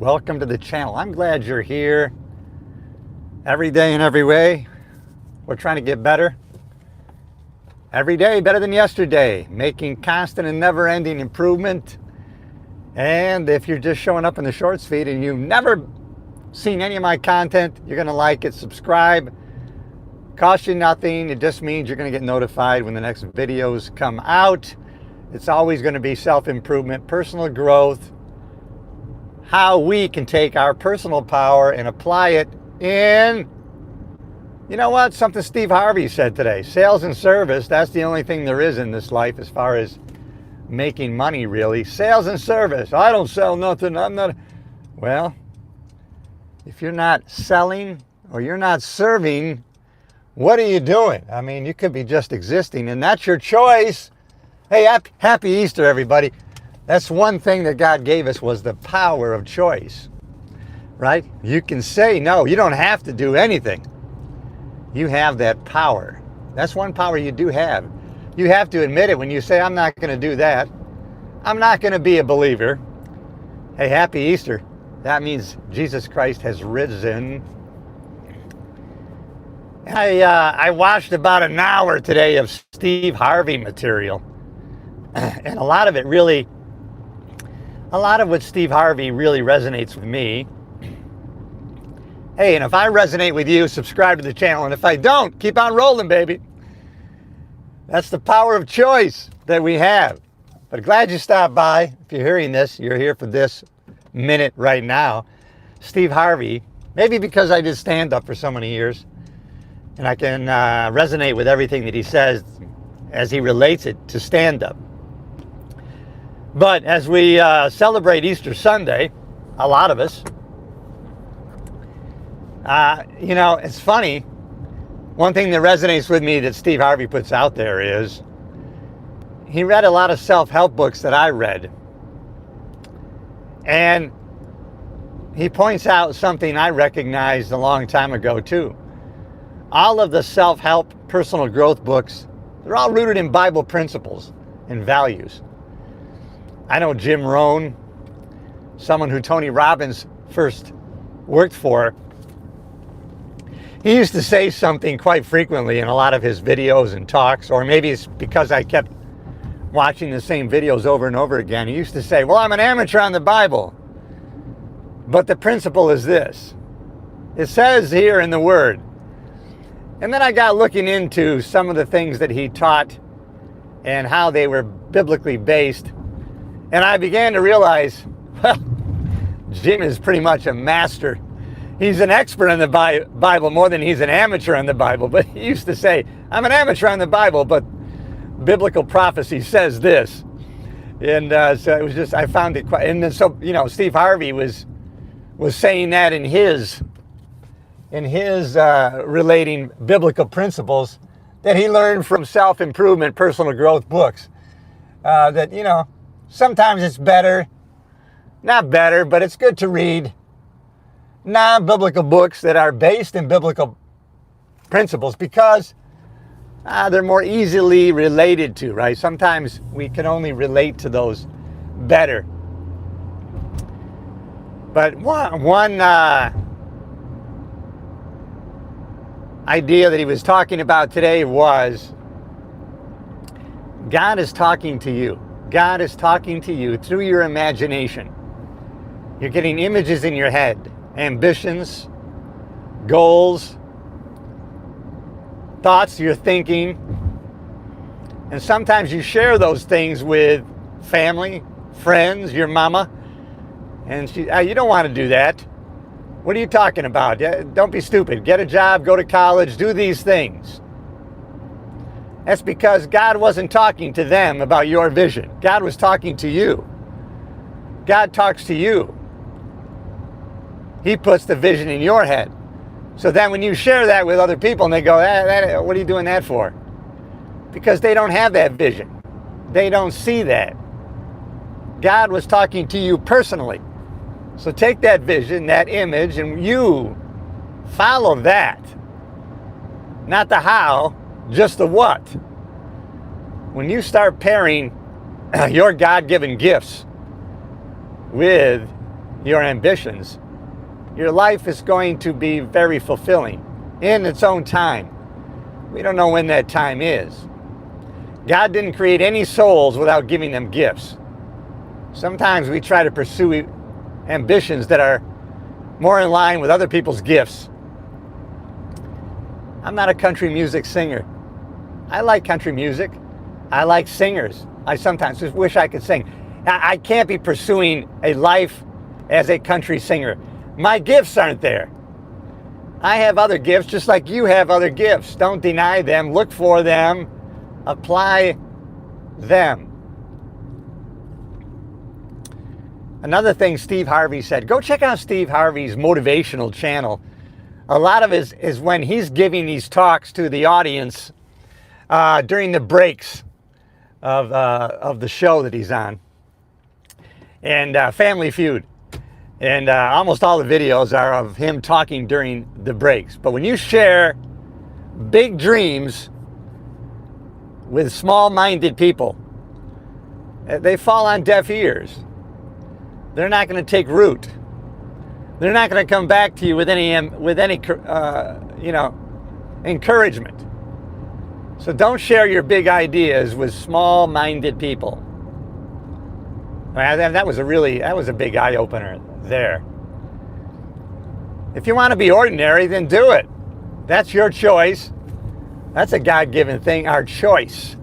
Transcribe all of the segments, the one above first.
Welcome to the channel. I'm glad you're here. Every day in every way, we're trying to get better. Every day better than yesterday, making constant and never-ending improvement. And if you're just showing up in the shorts feed and you've never seen any of my content, you're going to like it, subscribe. Costs you nothing. It just means you're going to get notified when the next videos come out. It's always going to be self-improvement, personal growth, how we can take our personal power and apply it in, you know what, something Steve Harvey said today. Sales and service, that's the only thing there is in this life as far as making money, really. Sales and service. I don't sell nothing. I'm not. Well, if you're not selling or you're not serving, what are you doing? I mean, you could be just existing, and that's your choice. Hey, happy Easter, everybody. That's one thing that God gave us, was the power of choice, right? You can say no. You don't have to do anything. You have that power. That's one power you do have. You have to admit it when you say, I'm not going to do that. I'm not going to be a believer. Hey, happy Easter. That means Jesus Christ has risen. I watched about an hour today of Steve Harvey material. And a lot of what Steve Harvey really resonates with me. Hey, and if I resonate with you, subscribe to the channel. And if I don't, keep on rolling, baby. That's the power of choice that we have. But glad you stopped by. If you're hearing this, you're here for this minute right now. Steve Harvey, maybe because I did stand-up for so many years, and I can resonate with everything that he says as he relates it to stand-up. But as we celebrate Easter Sunday, a lot of us, you know, it's funny. One thing that resonates with me that Steve Harvey puts out there is he read a lot of self-help books that I read. And he points out something I recognized a long time ago, too. All of the self-help personal growth books, they're all rooted in Bible principles and values. I know Jim Rohn, someone who Tony Robbins first worked for. He used to say something quite frequently in a lot of his videos and talks, or maybe it's because I kept watching the same videos over and over again. He used to say, well, I'm an amateur on the Bible, but the principle is this. It says here in the Word. And then I got looking into some of the things that he taught and how they were biblically based. And I began to realize, well, Jim is pretty much a master. He's an expert on the Bible more than he's an amateur on the Bible. But he used to say, I'm an amateur on the Bible, but biblical prophecy says this. And so it was just, I found it quite, and then so, you know, Steve Harvey was saying that in his relating biblical principles that he learned from self-improvement, personal growth books. That, you know, sometimes it's better, not better, but it's good to read non-biblical books that are based in biblical principles because they're more easily related to, right? Sometimes we can only relate to those better. But one idea that he was talking about today was God is talking to you. God is talking to you through your imagination. You're getting images in your head, ambitions, goals, thoughts you're thinking. And sometimes you share those things with family, friends, your mama. And she, you don't want to do that. What are you talking about? Don't be stupid. Get a job, go to college, do these things. That's because God wasn't talking to them about your vision. God was talking to you. God talks to you. He puts the vision in your head. So then when you share that with other people and they go, what are you doing that for? Because they don't have that vision. They don't see that. God was talking to you personally. So take that vision, that image, and you follow that. Not the how, just the what. When you start pairing your God-given gifts with your ambitions, your life is going to be very fulfilling in its own time. We don't know when that time is. God didn't create any souls without giving them gifts. Sometimes we try to pursue ambitions that are more in line with other people's gifts. I'm not a country music singer. I like country music. I like singers. I sometimes just wish I could sing. I can't be pursuing a life as a country singer. My gifts aren't there. I have other gifts just like you have other gifts. Don't deny them. Look for them. Apply them. Another thing Steve Harvey said, go check out Steve Harvey's motivational channel. A lot of it is when he's giving these talks to the audience during the breaks of the show that he's on. And Family Feud. And almost all the videos are of him talking during the breaks. But when you share big dreams with small-minded people, they fall on deaf ears. They're not going to take root. They're not going to come back to you with any encouragement. So don't share your big ideas with small-minded people. That was a big eye-opener there. If you want to be ordinary, then do it. That's your choice. That's a God-given thing, our choice.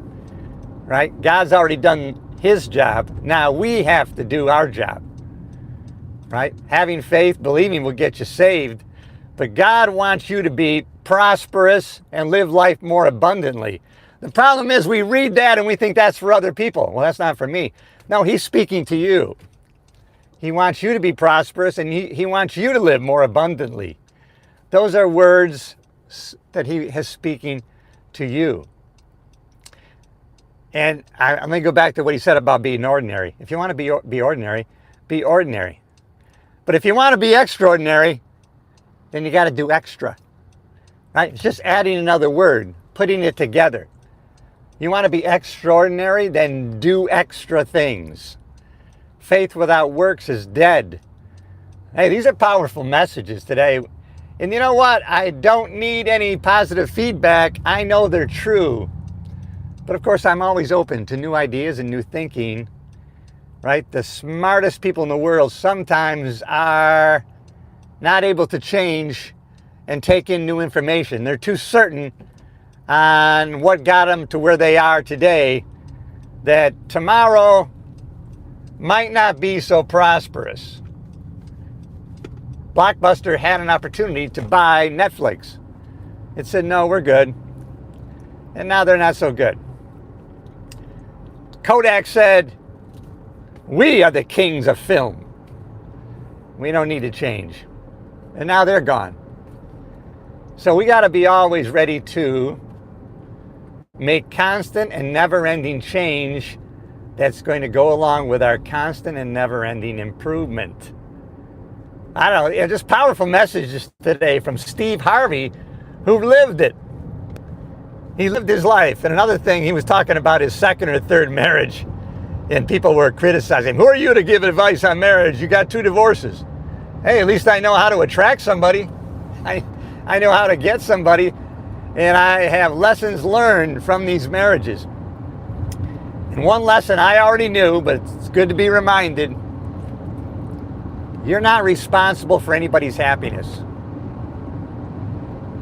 Right? God's already done his job. Now we have to do our job. Right? Having faith, believing will get you saved. But God wants you to be prosperous and live life more abundantly. The problem is we read that and we think that's for other people. Well, that's not for me. No, he's speaking to you. He wants you to be prosperous and he wants you to live more abundantly. Those are words that he is speaking to you. And I'm going to go back to what he said about being ordinary. If you want to be ordinary, be ordinary. But if you want to be extraordinary, then you got to do extra. Right? It's just adding another word, putting it together. You want to be extraordinary, then do extra things. Faith without works is dead. Hey, these are powerful messages today. And you know what? I don't need any positive feedback. I know they're true. But of course, I'm always open to new ideas and new thinking. Right? The smartest people in the world sometimes are not able to change and take in new information. They're too certain on what got them to where they are today that tomorrow might not be so prosperous. Blockbuster had an opportunity to buy Netflix. It said, no, we're good. And now they're not so good. Kodak said, we are the kings of film. We don't need to change. And now they're gone. So we got to be always ready to make constant and never-ending change that's going to go along with our constant and never-ending improvement. I don't know, just powerful messages today from Steve Harvey, who lived it. He lived his life. And another thing, he was talking about his second or third marriage, and people were criticizing him. Who are you to give advice on marriage? You got 2 divorces. Hey, at least I know how to attract somebody. I know how to get somebody, and I have lessons learned from these marriages. And one lesson I already knew, but it's good to be reminded, you're not responsible for anybody's happiness.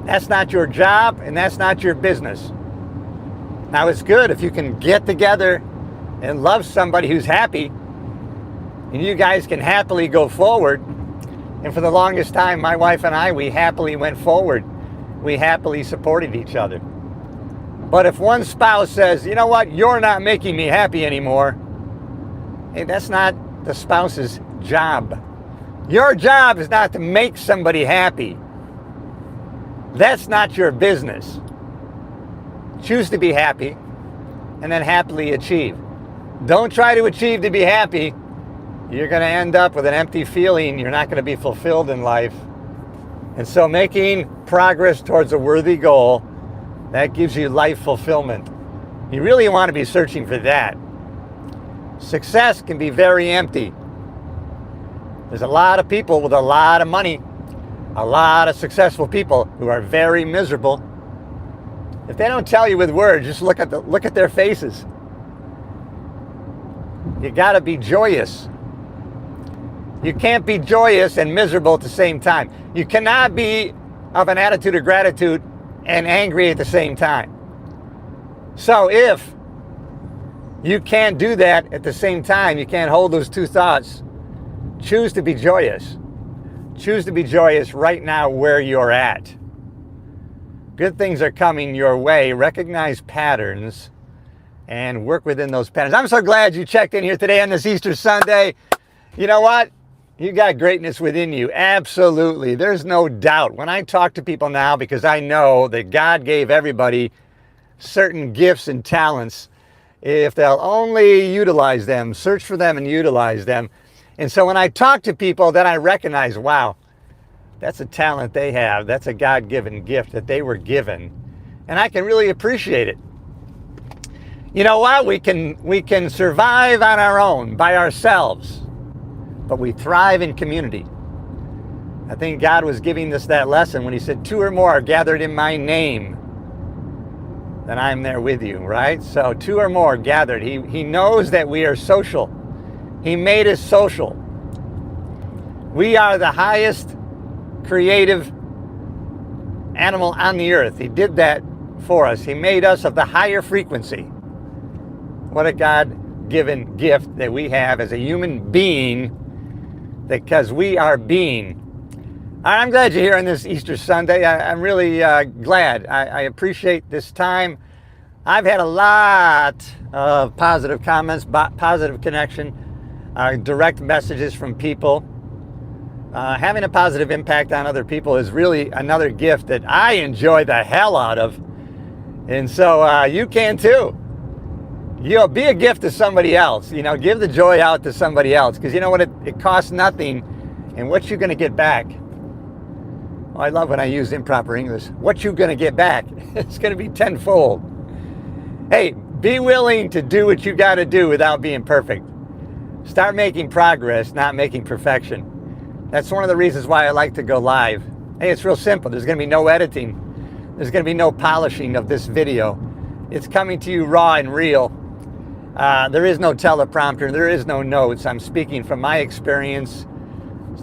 That's not your job, and that's not your business. Now, it's good if you can get together and love somebody who's happy, and you guys can happily go forward. And for the longest time, my wife and I, we happily went forward. We happily supported each other. But if one spouse says, you know what, you're not making me happy anymore, hey, that's not the spouse's job. Your job is not to make somebody happy. That's not your business. Choose to be happy and then happily achieve. Don't try to achieve to be happy. You're going to end up with an empty feeling. You're not going to be fulfilled in life. And so making progress towards a worthy goal, that gives you life fulfillment. You really want to be searching for that. Success can be very empty. There's a lot of people with a lot of money, a lot of successful people who are very miserable. If they don't tell you with words, just look at their faces. You got to be joyous. You can't be joyous and miserable at the same time. You cannot be of an attitude of gratitude and angry at the same time. So if you can't do that at the same time, you can't hold those two thoughts, choose to be joyous. Choose to be joyous right now where you're at. Good things are coming your way. Recognize patterns and work within those patterns. I'm so glad you checked in here today on this Easter Sunday. You know what? You got greatness within you. Absolutely. There's no doubt. When I talk to people now, because I know that God gave everybody certain gifts and talents, if they'll only utilize them, search for them and utilize them. And so when I talk to people, then I recognize, wow, that's a talent they have. That's a God-given gift that they were given. And I can really appreciate it. You know what? We can survive on our own, by ourselves, but we thrive in community. I think God was giving us that lesson when he said, 2 or more are gathered in my name, then I'm there with you, right? So 2 or more gathered. He knows that we are social. He made us social. We are the highest creative animal on the earth. He did that for us. He made us of the higher frequency. What a God-given gift that we have as a human being, because we are being. I'm glad you're here on this Easter Sunday. I'm really glad. I appreciate this time. I've had a lot of positive comments, positive connection, direct messages from people. Having a positive impact on other people is really another gift that I enjoy the hell out of. And so you can too. Be a gift to somebody else. Give the joy out to somebody else. Because you know what? It costs nothing. And what you're going to get back. Oh, I love when I use improper English. What you going to get back? It's going to be tenfold. Hey, be willing to do what you got to do without being perfect. Start making progress, not making perfection. That's one of the reasons why I like to go live. Hey, it's real simple. There's going to be no editing. There's going to be no polishing of this video. It's coming to you raw and real. There is no teleprompter. There is no notes. I'm speaking from my experience,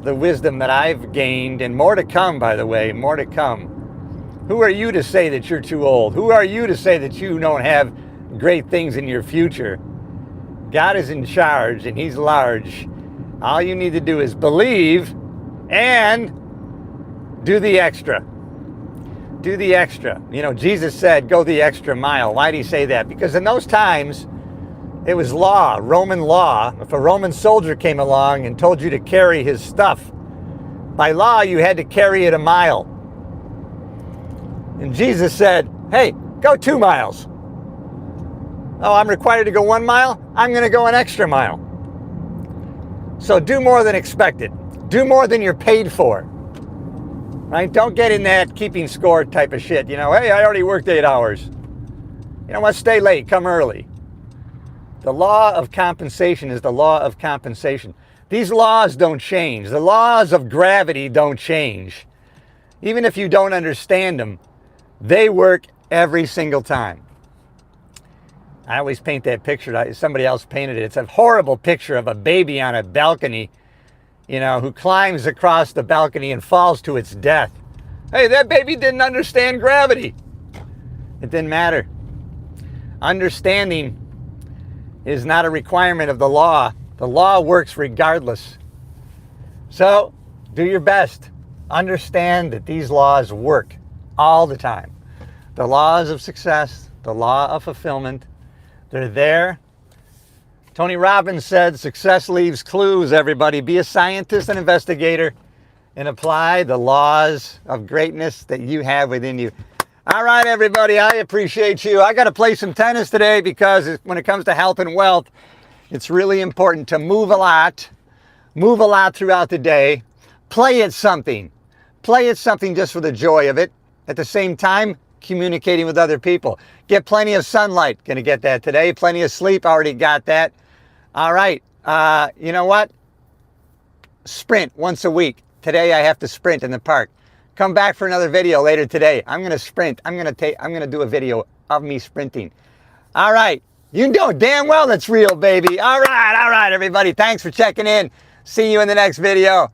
the wisdom that I've gained, and more to come, by the way, more to come. Who are you to say that you're too old? Who are you to say that you don't have great things in your future? God is in charge, and he's large. All you need to do is believe and do the extra. Do the extra. Jesus said, go the extra mile. Why did he say that? Because in those times, it was law, Roman law. If a Roman soldier came along and told you to carry his stuff, by law, you had to carry it a mile. And Jesus said, hey, go 2 miles. Oh, I'm required to go 1 mile? I'm going to go an extra mile. So do more than expected. Do more than you're paid for. Right? Don't get in that keeping score type of shit. Hey, I already worked 8 hours. You know what? Stay late. Come early. The law of compensation is the law of compensation. These laws don't change. The laws of gravity don't change. Even if you don't understand them, they work every single time. I always paint that picture. Somebody else painted it. It's a horrible picture of a baby on a balcony, who climbs across the balcony and falls to its death. Hey, that baby didn't understand gravity. It didn't matter. Understanding is not a requirement of the law. The law works regardless. So, do your best. Understand that these laws work all the time. The laws of success, the law of fulfillment, they're there. Tony Robbins said, success leaves clues, everybody. Be a scientist and investigator and apply the laws of greatness that you have within you. All right, everybody, I appreciate you. I got to play some tennis today because when it comes to health and wealth, it's really important to move a lot throughout the day. Play at something just for the joy of it. At the same time, communicating with other people. Get plenty of sunlight. Going to get that today. Plenty of sleep. Already got that. All right. You know what? sprint once a week. Today I have to sprint in the park. Come back for another video later today. I'm gonna sprint. I'm gonna do a video of me sprinting. All right, you know damn well that's real, baby. All right, everybody. Thanks for checking in. See you in the next video.